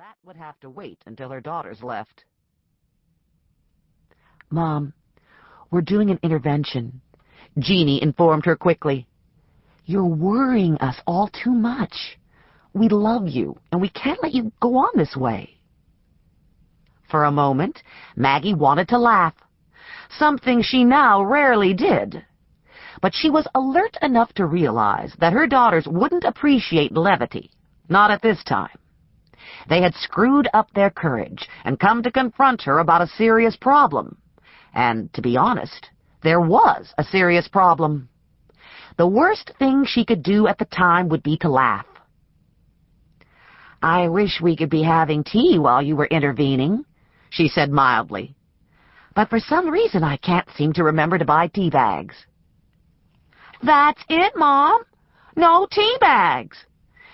that would have to wait until her daughters left. "Mom, we're doing an intervention," Jeannie informed her quickly. "You're worrying us all too much. We love you, and we can't let you go on this way." For a moment, Maggie wanted to laugh, something she now rarely did. But she was alert enough to realize that her daughters wouldn't appreciate levity, not at this time. They had screwed up their courage and come to confront her about a serious problem. And, to be honest, there was a serious problem. The worst thing she could do at the time would be to laugh. "I wish we could be having tea while you were intervening," she said mildly. "But for some reason I can't seem to remember to buy tea bags." "That's it, Mom. No tea bags,"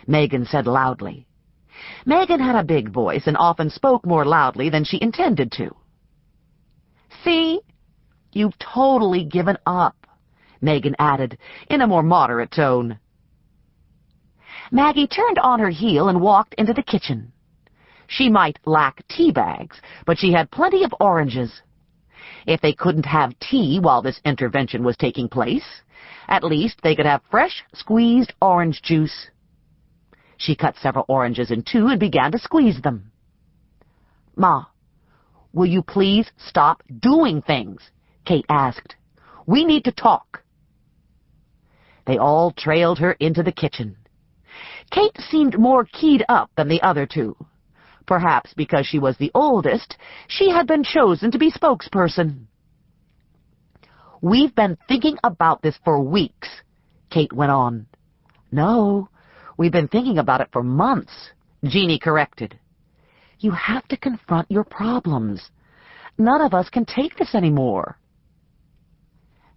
Megan said loudly. Megan had a big voice and often spoke more loudly than she intended to. "See? You've totally given up," Megan added in a more moderate tone. Maggie turned on her heel and walked into the kitchen. She might lack tea bags, but she had plenty of oranges. If they couldn't have tea while this intervention was taking place, at least they could have fresh, squeezed orange juice. She cut several oranges in two and began to squeeze them. "Ma, will you please stop doing things?" Kate asked. "We need to talk." They all trailed her into the kitchen. Kate seemed more keyed up than the other two. Perhaps because she was the oldest, she had been chosen to be spokesperson. "We've been thinking about this for weeks," Kate went on. "No, we've been thinking about it for months," Jeannie corrected. "You have to confront your problems. None of us can take this anymore."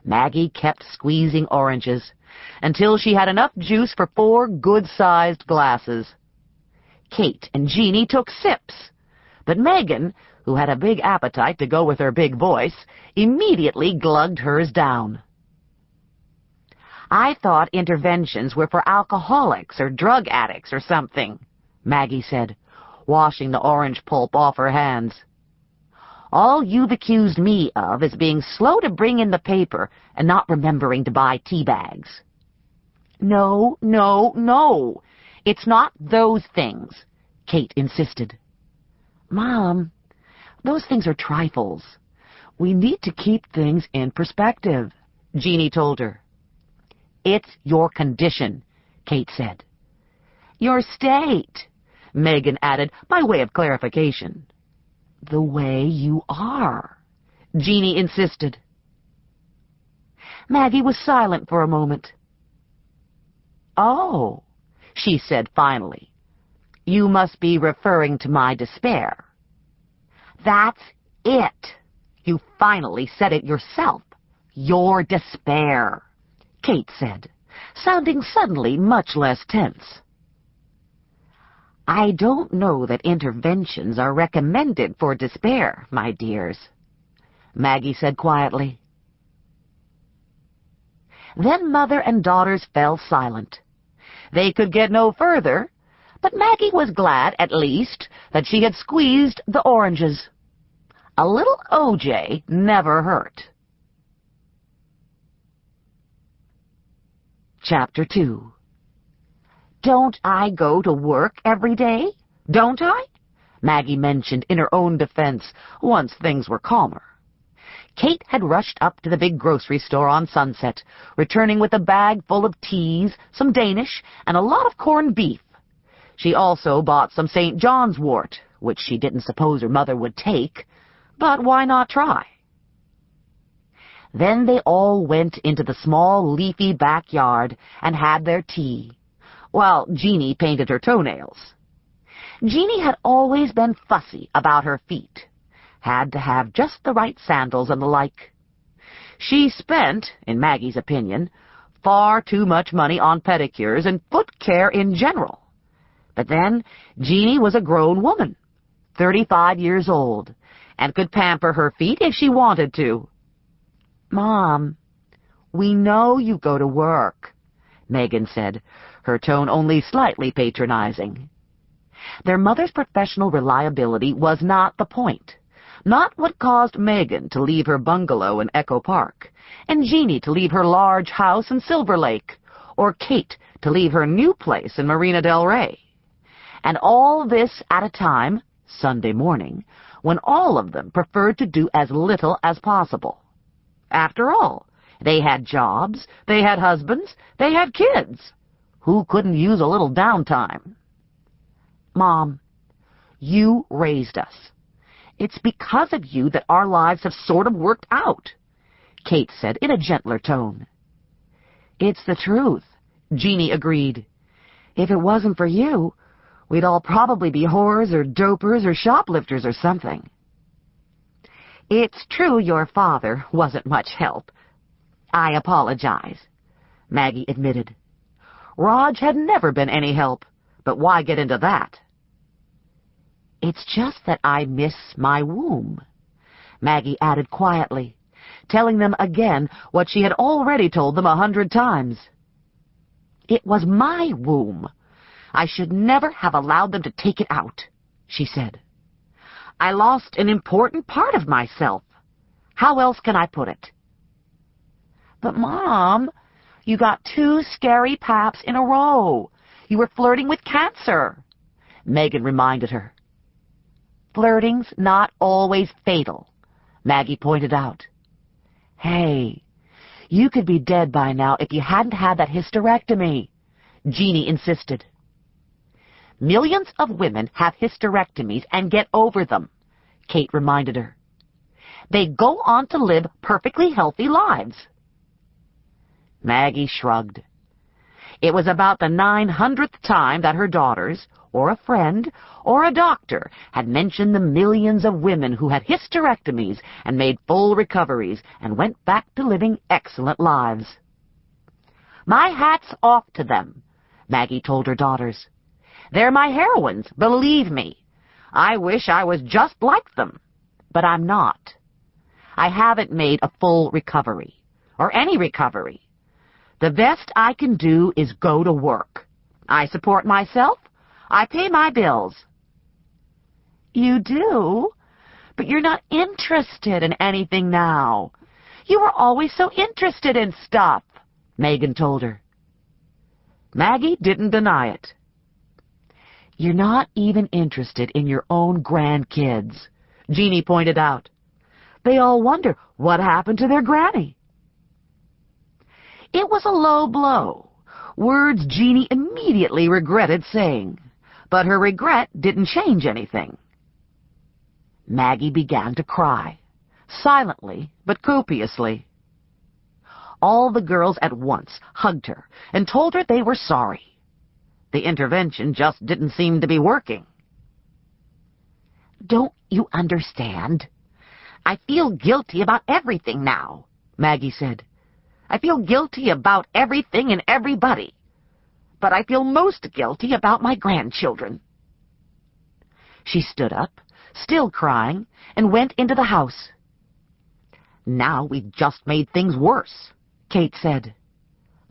Maggie kept squeezing oranges until she had enough juice for 4 good-sized glasses. Kate and Jeannie took sips, but Megan, who had a big appetite to go with her big voice, immediately glugged hers down. "I thought interventions were for alcoholics or drug addicts or something," Maggie said, washing the orange pulp off her hands. "All you've accused me of is being slow to bring in the paper and not remembering to buy tea bags." "No, no, no. It's not those things," Kate insisted. "Mom, those things are trifles. We need to keep things in perspective," Jeannie told her. "It's your condition," Kate said. "Your state," Megan added by way of clarification. "The way you are," Jeannie insisted. Maggie was silent for a moment. "Oh," she said finally, "you must be referring to my despair." "That's it. You finally said it yourself. Your despair," Kate said, sounding suddenly much less tense. "I don't know that interventions are recommended for despair, my dears," Maggie said quietly. Then mother and daughters fell silent. They could get no further, but Maggie was glad, at least, that she had squeezed the oranges. A little OJ never hurt. Chapter 2. "Don't I go to work every day? Don't I?" Maggie mentioned in her own defense, once things were calmer. Kate had rushed up to the big grocery store on Sunset, returning with a bag full of teas, some Danish, and a lot of corned beef. She also bought some St. John's wort, which she didn't suppose her mother would take, but why not try? Then they all went into the small, leafy backyard and had their tea, while Jeannie painted her toenails. Jeannie had always been fussy about her feet. Had to have just the right sandals and the like. She spent, in Maggie's opinion, far too much money on pedicures and foot care in general. But then Jeannie was a grown woman, 35 years old, and could pamper her feet if she wanted to. "Mom, we know you go to work," Megan said, her tone only slightly patronizing. Their mother's professional reliability was not the point. Not what caused Megan to leave her bungalow in Echo Park, and Jeannie to leave her large house in Silver Lake, or Kate to leave her new place in Marina del Rey. And all this at a time, Sunday morning, when all of them preferred to do as little as possible. After all, they had jobs, they had husbands, they had kids. Who couldn't use a little downtime? Mom, you raised us. It's because of you that our lives have sort of worked out, Kate said in a gentler tone. It's the truth, Jeannie agreed. If it wasn't for you, we'd all probably be whores or dopers or shoplifters or something. It's true your father wasn't much help. I apologize, Maggie admitted. Raj had never been any help, but why get into that? It's just that I miss my womb, Maggie added quietly, telling them again what she had already told them 100 times. It was my womb. I should never have allowed them to take it out, she said. I lost an important part of myself. How else can I put it? But, Mom, you got 2 scary paps in a row. You were flirting with cancer, Megan reminded her. Flirting's not always fatal, Maggie pointed out. Hey, you could be dead by now if you hadn't had that hysterectomy, Jeannie insisted. Millions of women have hysterectomies and get over them, Kate reminded her. They go on to live perfectly healthy lives. Maggie shrugged. It was about the 900th time that her daughters, or a friend, or a doctor had mentioned the millions of women who had hysterectomies and made full recoveries and went back to living excellent lives. My hat's off to them, Maggie told her daughters. They're my heroines, believe me. I wish I was just like them, but I'm not. I haven't made a full recovery, or any recovery. The best I can do is go to work. I support myself. I pay my bills. You do? But you're not interested in anything now. You were always so interested in stuff, Megan told her. Maggie didn't deny it. You're not even interested in your own grandkids, Jeannie pointed out. They all wonder what happened to their granny. It was a low blow, words Jeannie immediately regretted saying, but her regret didn't change anything. Maggie began to cry, silently but copiously. All the girls at once hugged her and told her they were sorry. The intervention just didn't seem to be working. Don't you understand? I feel guilty about everything now, Maggie said. I feel guilty about everything and everybody, but I feel most guilty about my grandchildren. She stood up, still crying, and went into the house. Now we've just made things worse, Kate said.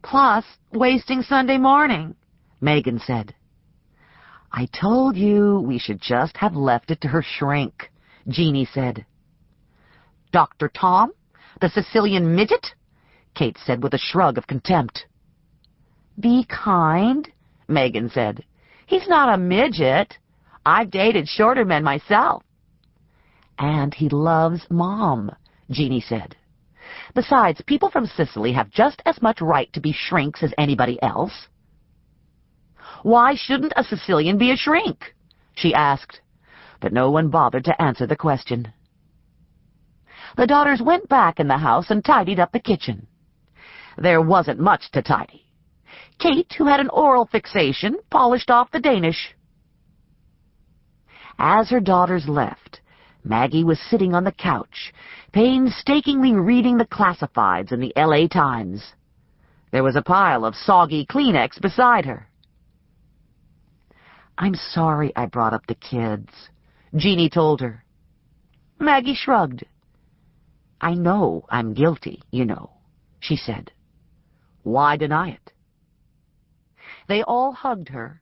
Plus, wasting Sunday morning, Megan said. I told you we should just have left it to her shrink, Jeannie said. Dr. Tom, the Sicilian midget? Kate said with a shrug of contempt. Be kind, Megan said. He's not a midget. I've dated shorter men myself. And he loves Mom, Jeannie said. Besides, people from Sicily have just as much right to be shrinks as anybody else. Why shouldn't a Sicilian be a shrink? She asked, but no one bothered to answer the question. The daughters went back in the house and tidied up the kitchen. There wasn't much to tidy. Kate, who had an oral fixation, polished off the Danish. As her daughters left, Maggie was sitting on the couch, painstakingly reading the classifieds in the L.A. Times. There was a pile of soggy Kleenex beside her. I'm sorry I brought up the kids, Jeannie told her. Maggie shrugged. I know I'm guilty, you know, she said. Why deny it? They all hugged her,